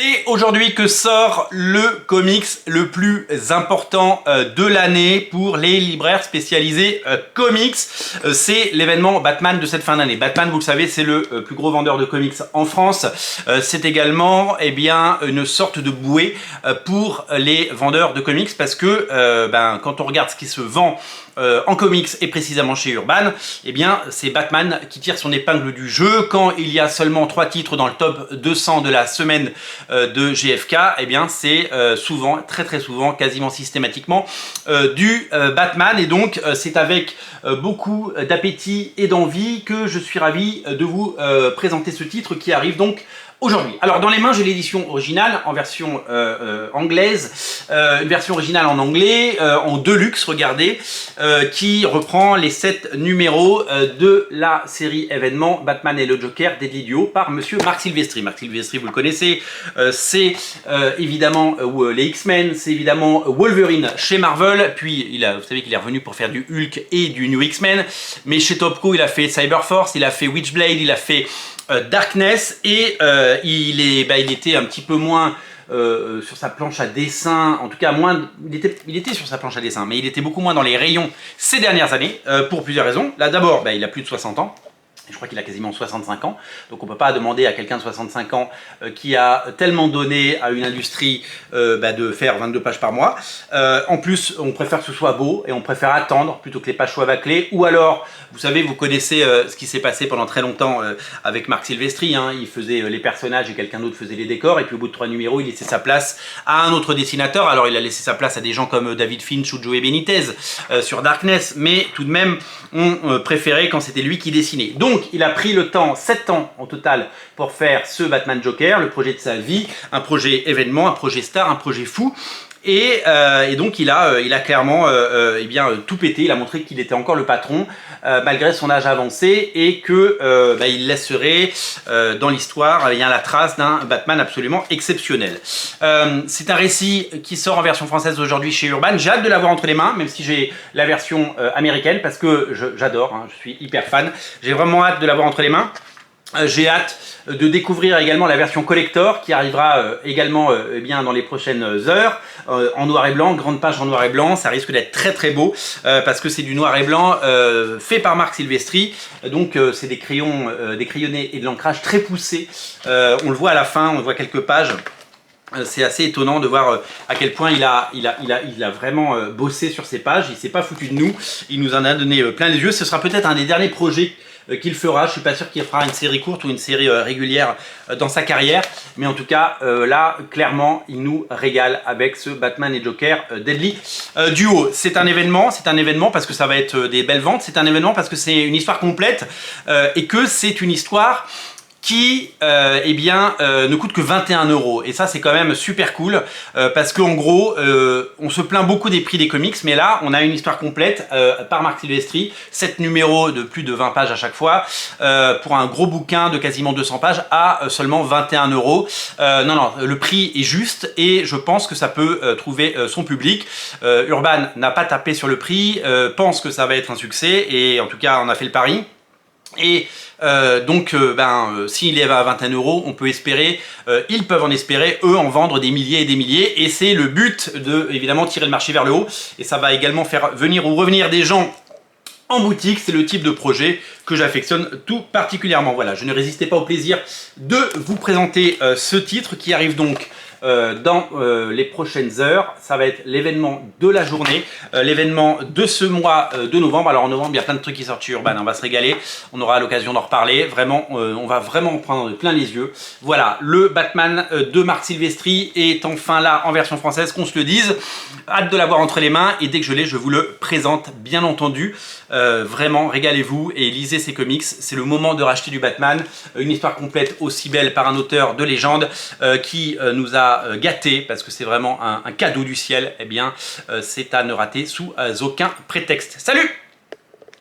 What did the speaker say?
C'est aujourd'hui que sort le comics le plus important de l'année pour les libraires spécialisés comics. C'est l'événement Batman de cette fin d'année. Batman, vous le savez, c'est le plus gros vendeur de comics en France. C'est également une sorte de bouée pour les vendeurs de comics parce que quand on regarde ce qui se vend en comics et précisément chez Urban, c'est Batman qui tire son épingle du jeu. Quand il y a seulement 3 titres dans le top 200 de la semaine de GFK, c'est souvent, très souvent, quasiment systématiquement du Batman. Et donc c'est avec beaucoup d'appétit et d'envie que je suis ravi de vous présenter ce titre qui arrive donc aujourd'hui. Alors dans les mains j'ai l'édition originale en version anglaise, une version originale en anglais, en deluxe, regardez, qui reprend les 7 numéros de la série événement Batman et le Joker Deadly Duo par monsieur Marc Silvestri. Marc Silvestri, vous le connaissez, c'est évidemment les X-Men, c'est évidemment Wolverine chez Marvel, puis vous savez qu'il est revenu pour faire du Hulk et du New X-Men, mais chez Topco il a fait Cyberforce, il a fait Witchblade, il a fait Darkness, et il était un petit peu moins sur sa planche à dessin, en tout cas moins, il était sur sa planche à dessin, mais il était beaucoup moins dans les rayons ces dernières années, pour plusieurs raisons. Là d'abord, il a plus de 60 ans. Je crois qu'il a quasiment 65 ans, donc on ne peut pas demander à quelqu'un de 65 ans qui a tellement donné à une industrie de faire 22 pages par mois. En plus, on préfère que ce soit beau et on préfère attendre plutôt que les pages soient bâclées. Ou alors, vous savez, vous connaissez ce qui s'est passé pendant très longtemps avec Marc Silvestri. Il faisait les personnages et quelqu'un d'autre faisait les décors. Et puis au bout de 3 numéros, il laissait sa place à un autre dessinateur. Alors il a laissé sa place à des gens comme David Finch ou Joey Benitez sur Darkness. Mais tout de même, on préférait quand c'était lui qui dessinait. Donc, il a pris le temps, 7 ans en total, pour faire ce Batman Joker, le projet de sa vie, un projet événement, un projet star, un projet fou. Et donc il a clairement tout pété. Il a montré qu'il était encore le patron malgré son âge avancé et que il laisserait dans l'histoire la trace d'un Batman absolument exceptionnel. C'est un récit qui sort en version française aujourd'hui chez Urban. J'ai hâte de l'avoir entre les mains, même si j'ai la version américaine parce que j'adore, je suis hyper fan. J'ai vraiment hâte de l'avoir entre les mains. J'ai hâte de découvrir également la version collector qui arrivera également dans les prochaines heures en noir et blanc, grande page en noir et blanc. Ça risque d'être très beau parce que c'est du noir et blanc fait par Marc Silvestri, donc c'est des crayons, des crayonnés et de l'ancrage très poussé. On le voit à la fin, on voit quelques pages. C'est assez étonnant de voir à quel point il a vraiment bossé sur ces pages. Il s'est pas foutu de nous, il nous en a donné plein les yeux. Ce sera peut-être un des derniers projets qu'il fera. Je suis pas sûr qu'il fera une série courte ou une série régulière dans sa carrière, mais en tout cas là clairement il nous régale avec ce Batman et Joker Deadly Duo. C'est un événement parce que ça va être des belles ventes, c'est un événement parce que c'est une histoire complète et que c'est une histoire qui ne coûte que 21 €. Et ça c'est quand même super cool parce qu'en gros on se plaint beaucoup des prix des comics, mais là on a une histoire complète par Marc Silvestri, 7 numéros de plus de 20 pages à chaque fois pour un gros bouquin de quasiment 200 pages à seulement 21 €. Non, le prix est juste et je pense que ça peut trouver son public. Urban n'a pas tapé sur le prix, pense que ça va être un succès et en tout cas on a fait le pari. Et s'il est à 21 €, on peut espérer, ils peuvent en espérer, eux, en vendre des milliers et des milliers. Et c'est le but de, évidemment, tirer le marché vers le haut. Et ça va également faire venir ou revenir des gens en boutique. C'est le type de projet que j'affectionne tout particulièrement. Voilà, je ne résistais pas au plaisir de vous présenter ce titre qui arrive donc dans les prochaines heures. Ça va être l'événement de la journée, l'événement de ce mois de novembre. Alors en novembre, il y a plein de trucs qui sortent chez Urban, on va se régaler, on aura l'occasion d'en reparler. Vraiment, on va vraiment en prendre plein les yeux. Voilà, le Batman de Marc Silvestri est enfin là en version française, qu'on se le dise. Hâte de l'avoir entre les mains et dès que je l'ai, je vous le présente, bien entendu. Vraiment, régalez-vous et lisez ces comics. C'est le moment de racheter du Batman, une histoire complète aussi belle par un auteur de légende qui nous a gâté parce que c'est vraiment un cadeau du ciel. C'est à ne rater sous aucun prétexte. Salut!